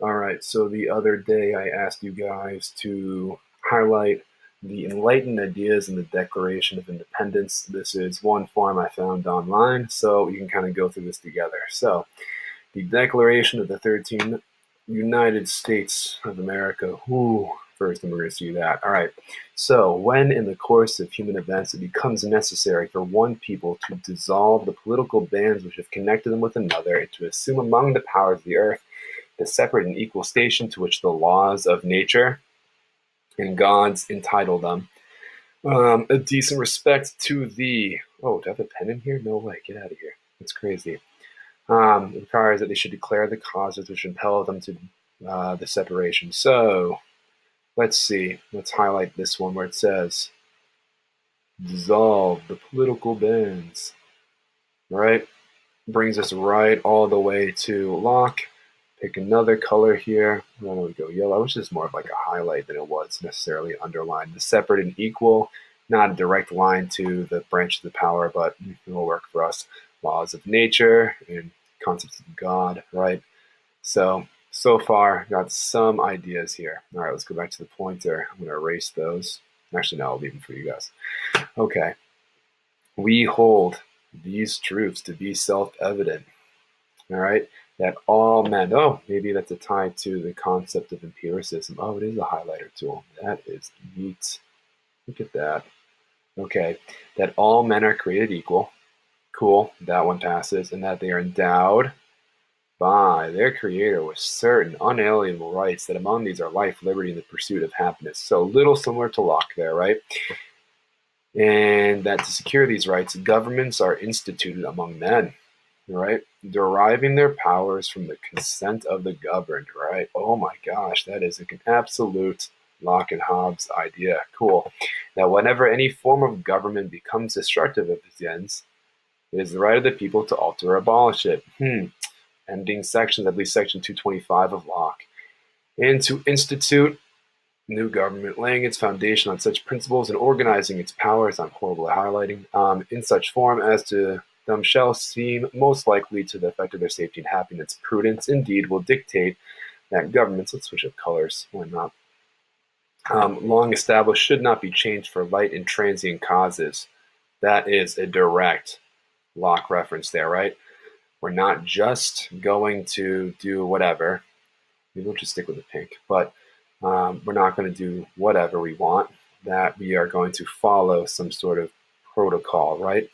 All right, so the other day I asked you guys to highlight the enlightened ideas in the Declaration of Independence. This is one form I found online, so we can kind of go through this together. So, the Declaration of the 13 United States of America. Ooh, first, we're going to see that. All right. So, when in the course of human events it becomes necessary for one people to dissolve the political bands which have connected them with another, and to assume among the powers of the earth the separate and equal station to which the laws of nature and gods entitle them. A decent respect to the. Oh, do I have a pen in here? No way. Get out of here. That's crazy. It requires that they should declare the causes which impel them to the separation. So, let's see. Let's highlight this one where it says dissolve the political bands. Right? Brings us right all the way to Locke. Pick another color here. I don't want to go yellow, which is more of like a highlight than it was necessarily underlined. The separate and equal, not a direct line to the branch of the power, but it will work for us. Laws of nature and concepts of God, right? So far, got some ideas here. All right, let's go back to the pointer. I'm going to erase those. Actually, no, I'll leave them for you guys. Okay. We hold these truths to be self-evident, all right, that all men, oh, maybe that's a tie to the concept of empiricism. Oh, it is a highlighter tool. That is neat. Look at that. Okay, that all men are created equal. Cool, that one passes. And that they are endowed by their creator with certain unalienable rights, that among these are life, liberty, and the pursuit of happiness. So a little similar to Locke there, right? And that to secure these rights, governments are instituted among men, right? Deriving their powers from the consent of the governed, right? Oh my gosh, that is an absolute Locke and Hobbes idea. Cool. That whenever any form of government becomes destructive of its ends, it is the right of the people to alter or abolish it. Ending sections, at least section 225 of Locke. And to institute new government, laying its foundation on such principles and organizing its powers, I'm horrible at highlighting, in such form as to them shall seem most likely to the effect of their safety and happiness. Prudence, indeed, will dictate that governments, let's switch up colors, why not, long established should not be changed for light and transient causes. That is a direct Locke reference there, right? We're not just going to do whatever. Maybe we'll just stick with the pink, but we're not going to do whatever we want. That we are going to follow some sort of protocol, right?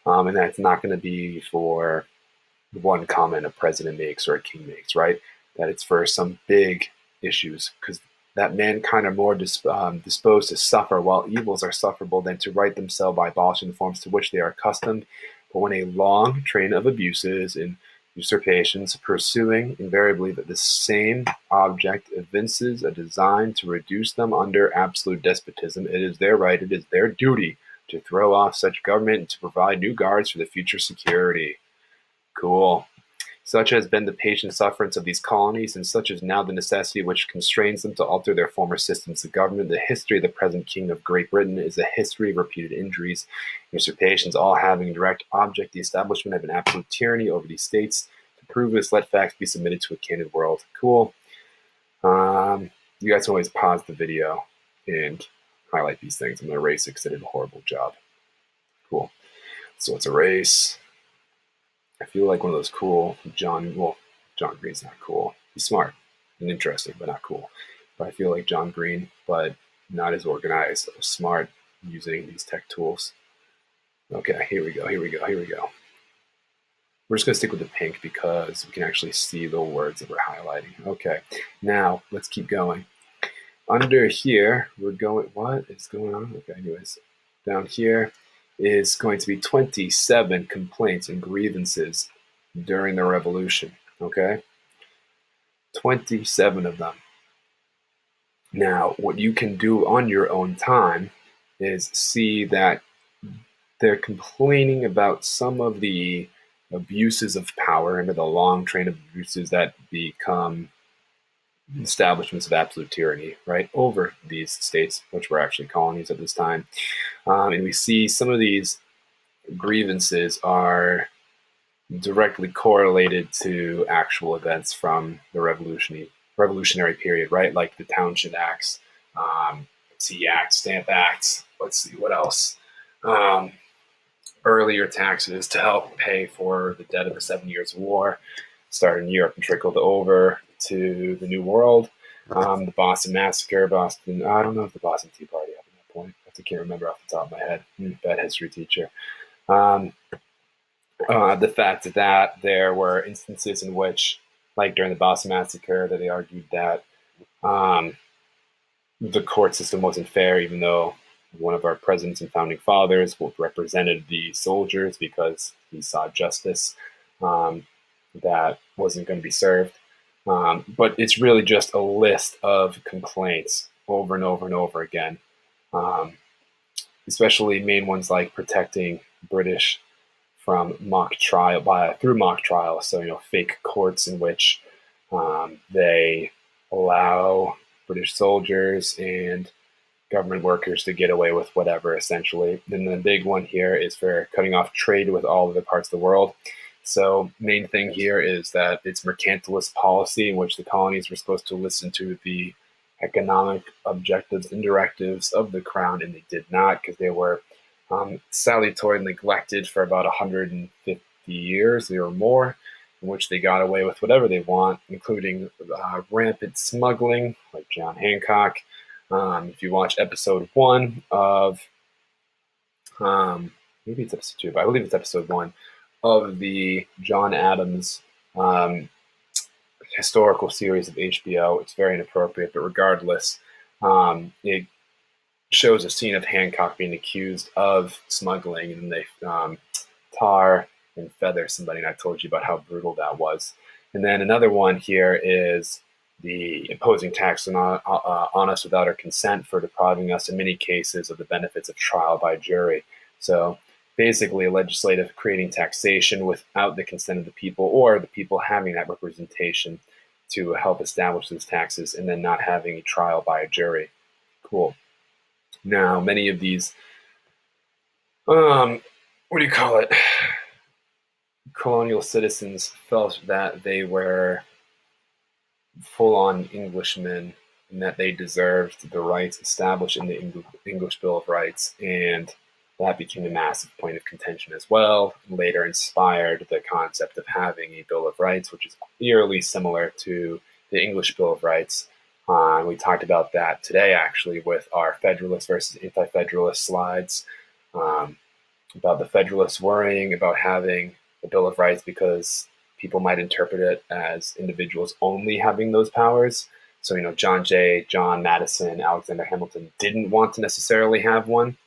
And that's not going to be for one comment a president makes or a king makes, right? That it's for some big issues, because that mankind are more disposed to suffer, while evils are sufferable, than to right themselves by abolishing the forms to which they are accustomed. But when a long train of abuses and usurpations pursuing invariably the same object evinces a design to reduce them under absolute despotism, it is their right, it is their duty to throw off such government and to provide new guards for the future security. Cool. Such has been the patient sufferance of these colonies, and such is now the necessity which constrains them to alter their former systems of government. The history of the present King of Great Britain is a history of repeated injuries, usurpations, all having a direct object the establishment of an absolute tyranny over these states. To prove this, let facts be submitted to a candid world. Cool. You guys can always pause the video and highlight these things. I'm going to erase it because I did a horrible job. Cool. So let's erase. I feel like one of those cool John Green's not cool. He's smart and interesting, but not cool. But I feel like John Green, but not as organized or smart using these tech tools. Okay, here we go. We're just going to stick with the pink because we can actually see the words that we're highlighting. Okay, now let's keep going. Under here, we're going, what is going on? Okay, anyways, down here is going to be 27 complaints and grievances during the revolution, okay? 27 of them. Now, what you can do on your own time is see that they're complaining about some of the abuses of power under the long train of abuses that become establishments of absolute tyranny, right, over these states, which were actually colonies at this time. And we see some of these grievances are directly correlated to actual events from the revolution revolutionary period, right? Like the Townshend Acts, Tea Act, Stamp Act. Let's see what else. Earlier taxes to help pay for the debt of the 7 Years' War, started in Europe and trickled over to the New World. The Boston Massacre, Boston. I don't know if the Boston Tea Party happened at that point. I can't remember off the top of my head. Bad history teacher. The fact that there were instances in which, like during the Boston Massacre, that they argued that the court system wasn't fair, even though one of our presidents and founding fathers represented the soldiers because he saw justice that wasn't going to be served. But it's really just a list of complaints over and over and over again, especially main ones like protecting British from mock trial through mock trial. So fake courts in which they allow British soldiers and government workers to get away with whatever, essentially. And the big one here is for cutting off trade with all other parts of the world. So main thing here is that it's mercantilist policy in which the colonies were supposed to listen to the economic objectives and directives of the crown, and they did not, because they were salutary and neglected for about 150 years or more, in which they got away with whatever they want, including rampant smuggling, like John Hancock. If you watch episode 1 of, maybe it's episode 2, but I believe it's episode 1 of the John Adams historical series of HBO, it's very inappropriate, but regardless, it shows a scene of Hancock being accused of smuggling, and they tar and feather somebody, and I told you about how brutal that was. And then another one here is the imposing tax on us without our consent for depriving us in many cases of the benefits of trial by jury. So basically legislative creating taxation without the consent of the people, or the people having that representation to help establish those taxes, and then not having a trial by a jury. Cool. Now, many of these, colonial citizens felt that they were full-on Englishmen and that they deserved the rights established in the English Bill of Rights, and that became a massive point of contention as well, and later inspired the concept of having a Bill of Rights, which is eerily similar to the English Bill of Rights. We talked about that today, actually, with our Federalist versus Anti-Federalist slides, about the Federalists worrying about having a Bill of Rights because people might interpret it as individuals only having those powers. So, John Jay, John Madison, Alexander Hamilton didn't want to necessarily have one.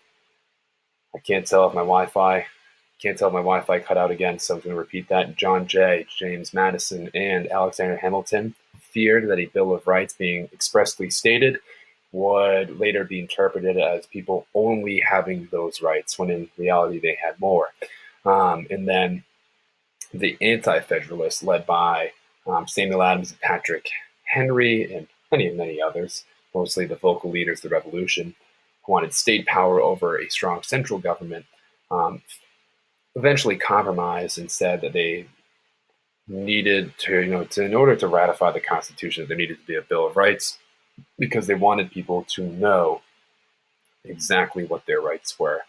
I can't tell if my Wi-Fi cut out again, so I'm going to repeat that. John Jay, James Madison, and Alexander Hamilton feared that a Bill of Rights being expressly stated would later be interpreted as people only having those rights, when in reality they had more. And then the Anti-Federalists, led by Samuel Adams and Patrick Henry and many others, mostly the vocal leaders of the Revolution, who wanted state power over a strong central government, eventually compromised and said that they needed to, in order to ratify the Constitution, there needed to be a Bill of Rights, because they wanted people to know exactly what their rights were.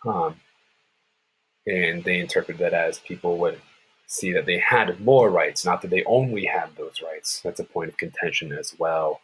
And they interpreted that as people would see that they had more rights, not that they only had those rights. That's a point of contention as well.